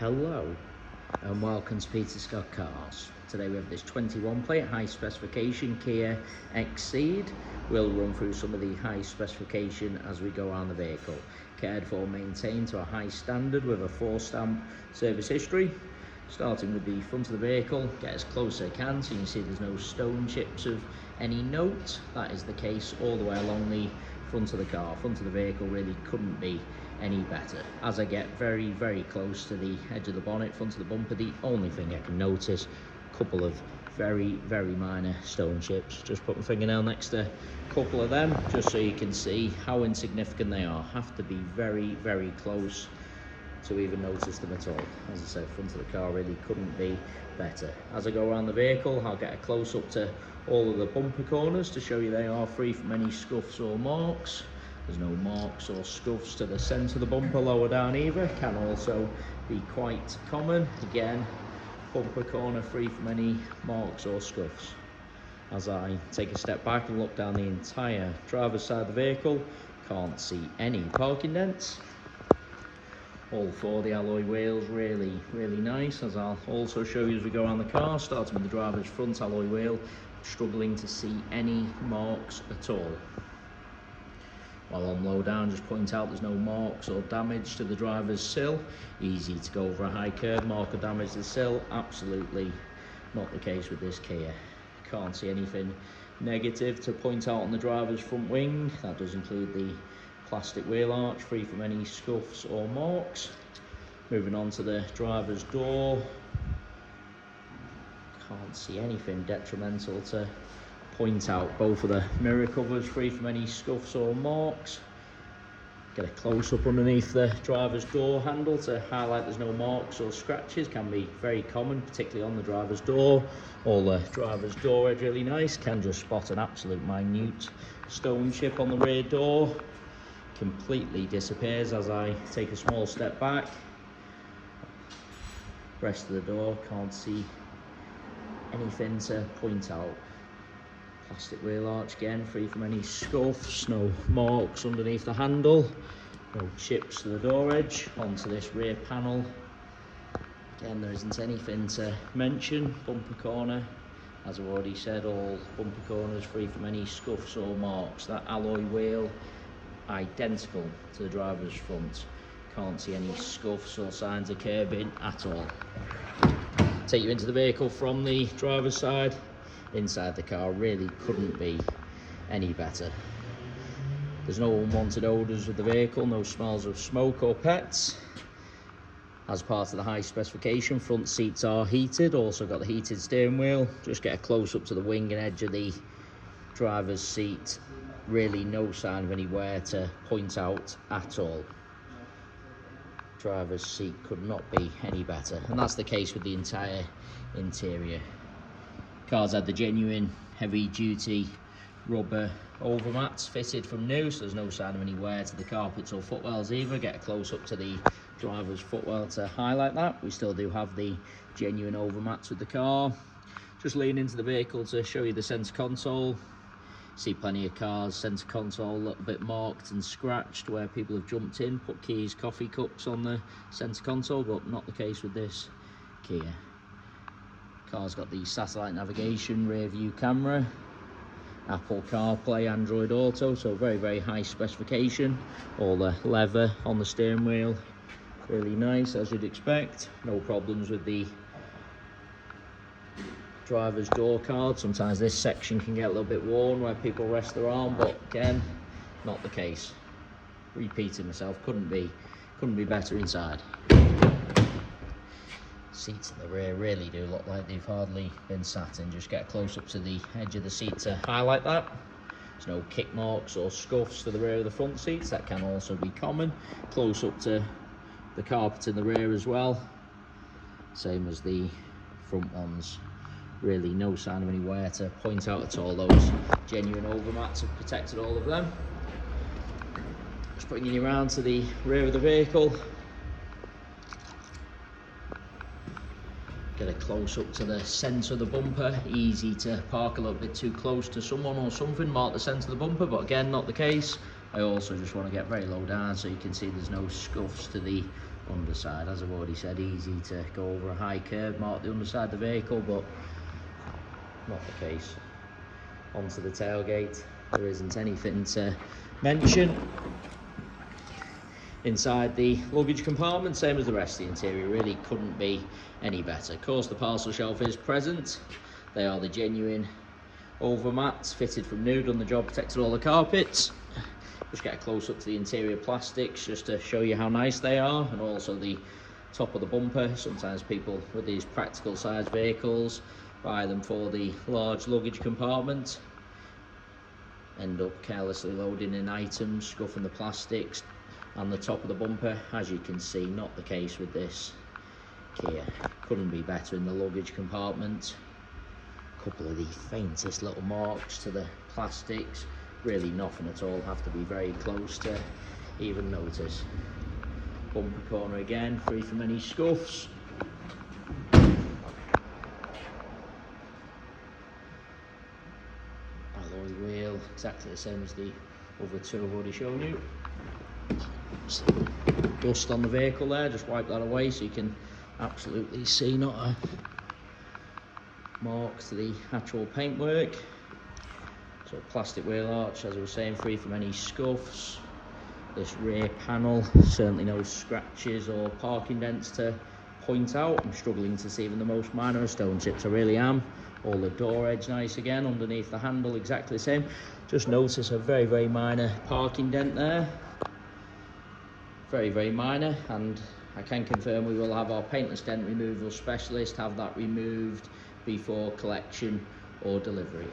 Hello and welcome to Peter Scott Cars. Today we have this 21 plate high specification Kia Xcee'd. We'll run through some of the high specification as we go around the vehicle. Cared for, maintained to a high standard with a 4-stamp service history. Starting with the front of the vehicle, get as close as I can so you can see there's no stone chips of any note. That is the case all the way along the front of the car. Front of the vehicle really couldn't be any better. As I get very close to the edge of the bonnet, front of the bumper, the only thing I can notice, a couple of very minor stone chips. Just put my fingernail next to a couple of them just so you can see how insignificant they are. Have to be very close to even notice them at all. As I said, front of the car really couldn't be better. As I go around the vehicle, I'll get a close up to all of the bumper corners to show you they are free from any scuffs or marks. There's no marks or scuffs to the centre of the bumper lower down either. Can also be quite common. Again, bumper corner free from any marks or scuffs. As I take a step back and look down the entire driver's side of the vehicle, can't see any parking dents. All four of the alloy wheels really nice, as I'll also show you as we go around the car. Starting with the driver's front alloy wheel, struggling to see any marks at all. While on low down, just point out there's no marks or damage to the driver's sill. Easy to go over a high curb, mark or damage to the sill. Absolutely not the case with this Kia. Can't see anything negative to point out on the driver's front wing. That does include the plastic wheel arch, free from any scuffs or marks. Moving on to the driver's door. Can't see anything detrimental to point out. Both of the mirror covers free from any scuffs or marks. Get a close up underneath the driver's door handle to highlight there's no marks or scratches. Can be very common, particularly on the driver's door. All the driver's door edge really nice. Can just spot an absolute minute stone chip on the rear door. Completely disappears as I take a small step back. Rest of the door, can't see anything to point out. Plastic wheel arch again, free from any scuffs, no marks underneath the handle, no chips to the door edge. Onto this rear panel, again there isn't anything to mention. Bumper corner, as I've already said, all bumper corners free from any scuffs or marks. That alloy wheel, identical to the driver's front. Can't see any scuffs or signs of curbing at all. Take you into the vehicle from the driver's side. Inside the car really couldn't be any better. There's no unwanted odours with the vehicle, no smells of smoke or pets. As part of the high specification, front seats are heated, also got the heated steering wheel. Just get a close up to the wing and edge of the driver's seat. Really no sign of any wear to point out at all. Driver's seat could not be any better, and that's the case with the entire interior. Car's had the genuine heavy duty rubber overmats fitted from new, so there's no sign of any wear to the carpets or footwells either. Get a close up to the driver's footwell to highlight that. We still do have the genuine overmats with the car. Just lean into the vehicle to show you the centre console. See plenty of cars, centre console a little bit marked and scratched where people have jumped in, put keys, coffee cups on the centre console, but not the case with this Kia. Car's got the satellite navigation, rear view camera, Apple CarPlay, Android Auto, so very high specification. All the leather on the steering wheel, really nice as you'd expect. No problems with the driver's door card. Sometimes this section can get a little bit worn where people rest their arm, but again, not the case. Repeating myself, couldn't be better inside. Seats in the rear really do look like they've hardly been sat in. Just get a close up to the edge of the seat to highlight that. There's no kick marks or scuffs to the rear of the front seats. That can also be common. Close up to the carpet in the rear as well. Same as the front ones. Really no sign of any wear to point out at all. Those genuine overmats have protected all of them. Just bringing you around to the rear of the vehicle. Get a close up to the centre of the bumper. Easy to park a little bit too close to someone or something, mark the centre of the bumper, but again, not the case. I also just want to get very low down so you can see there's no scuffs to the underside, as I've already said, easy to go over a high curb, mark the underside of the vehicle, but not the case. Onto the tailgate, there isn't anything to mention. Inside the luggage compartment, same as the rest of the interior, really couldn't be any better. Of course, the parcel shelf is present. They are the genuine overmats, fitted from new, done the job, protected all the carpets. Just get a close up to the interior plastics just to show you how nice they are, and also the top of the bumper. Sometimes people with these practical size vehicles buy them for the large luggage compartment, end up carelessly loading in items, scuffing the plastics and the top of the bumper. As you can see, not the case with this Kia. Couldn't be better in the luggage compartment. A couple of the faintest little marks to the plastics, really nothing at all, have to be very close to even notice. Bumper corner again, free from any scuffs. Alloy wheel, exactly the same as the other two I've already shown you. Dust on the vehicle there, just wipe that away so you can absolutely see not a mark to the actual paintwork. So plastic wheel arch, as I was saying, free from any scuffs. This rear panel, certainly no scratches or parking dents to point out. I'm struggling to see even the most minor of stone chips, I really am. All the door edge nice again, underneath the handle exactly the same. Just notice a very, very minor parking dent there. Very, very minor, and I can confirm we will have our paintless dent removal specialist have that removed before collection or delivery.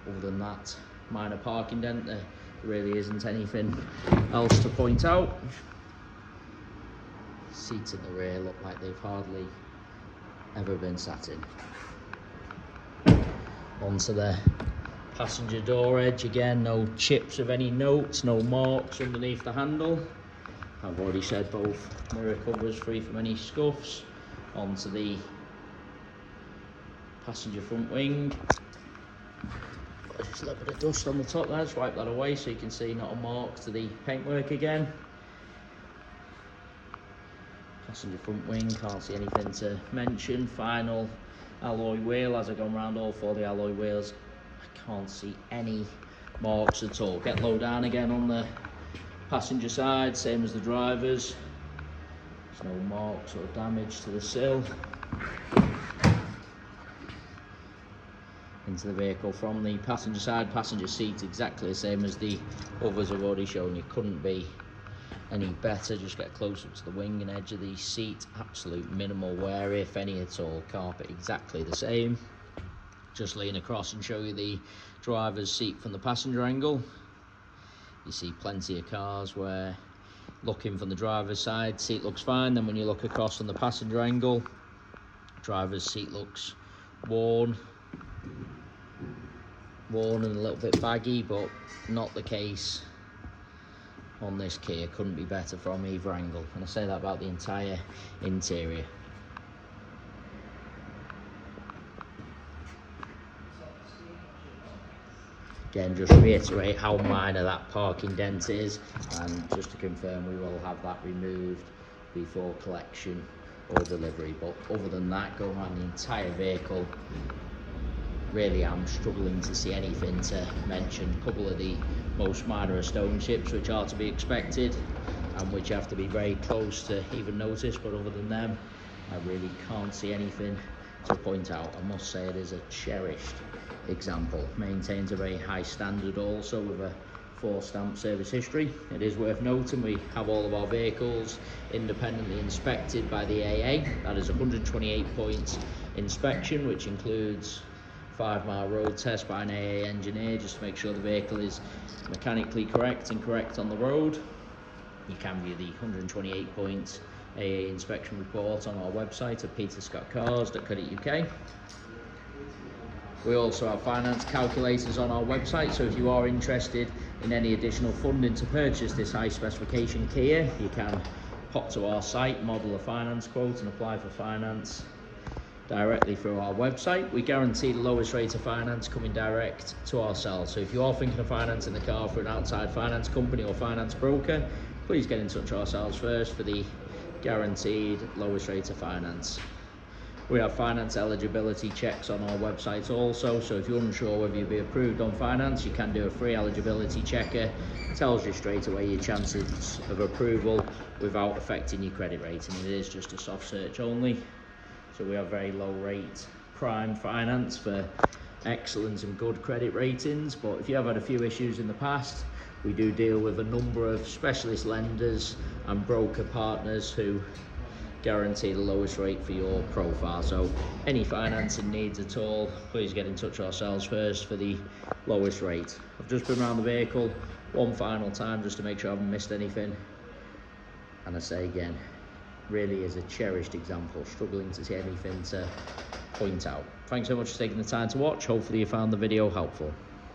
Other than that minor parking dent, there really isn't anything else to point out. Seats in the rear look like they've hardly ever been sat in. Onto the passenger door edge, again, no chips of any note, no marks underneath the handle. I've already said both mirror covers free from any scuffs. Onto the passenger front wing. Just a little bit of dust on the top there, just wipe that away so you can see not a mark to the paintwork again. Passenger front wing, can't see anything to mention. Final alloy wheel, as I've gone around all four of the alloy wheels, I can't see any marks at all. Get low down again on the passenger side, same as the drivers. There's no marks or damage to the sill. Into the vehicle from the passenger side, passenger seat exactly the same as the others I've already shown you. Couldn't be any better. Just get close up to the wing and edge of the seat, absolute minimal wear if any at all. Carpet exactly the same. Just lean across and show you the driver's seat from the passenger angle. You see plenty of cars where looking from the driver's side, seat looks fine, then when you look across on the passenger angle, driver's seat looks worn and a little bit baggy, but not the case on this Kia. Couldn't be better from either angle, and I say that about the entire interior. Again, just reiterate how minor that parking dent is, and just to confirm, we will have that removed before collection or delivery. But other than that, going around the entire vehicle, really am struggling to see anything to mention. A couple of the most minor stone chips which are to be expected and which have to be very close to even notice, but other than them, I really can't see anything to point out. I must say it is a cherished example. Maintains a very high standard also, with a 4-stamp service history. It is worth noting we have all of our vehicles independently inspected by the AA. That is 128 points inspection, which includes 5-mile road test by an AA engineer just to make sure the vehicle is mechanically correct and correct on the road. You can view the 128 points AA inspection report on our website at peterscottcars.co.uk. We also have finance calculators on our website, so if you are interested in any additional funding to purchase this high specification Kia, you can pop to our site, model a finance quote and apply for finance directly through our website. We guarantee the lowest rate of finance coming direct to ourselves. So if you are thinking of financing the car for an outside finance company or finance broker, please get in touch with ourselves first for the guaranteed lowest rate of finance. We have finance eligibility checks on our website also, so if you're unsure whether you'll be approved on finance, you can do a free eligibility checker. It tells you straight away your chances of approval without affecting your credit rating. It is just a soft search only. So we have very low rate prime finance for excellent and good credit ratings, but if you have had a few issues in the past, we do deal with a number of specialist lenders and broker partners who guarantee the lowest rate for your profile. So any financing needs at all, please get in touch with ourselves first for the lowest rate. I've just been around the vehicle one final time just to make sure I haven't missed anything, and I say again, really is a cherished example, struggling to see anything to point out. Thanks so much for taking the time to watch. Hopefully you found the video helpful.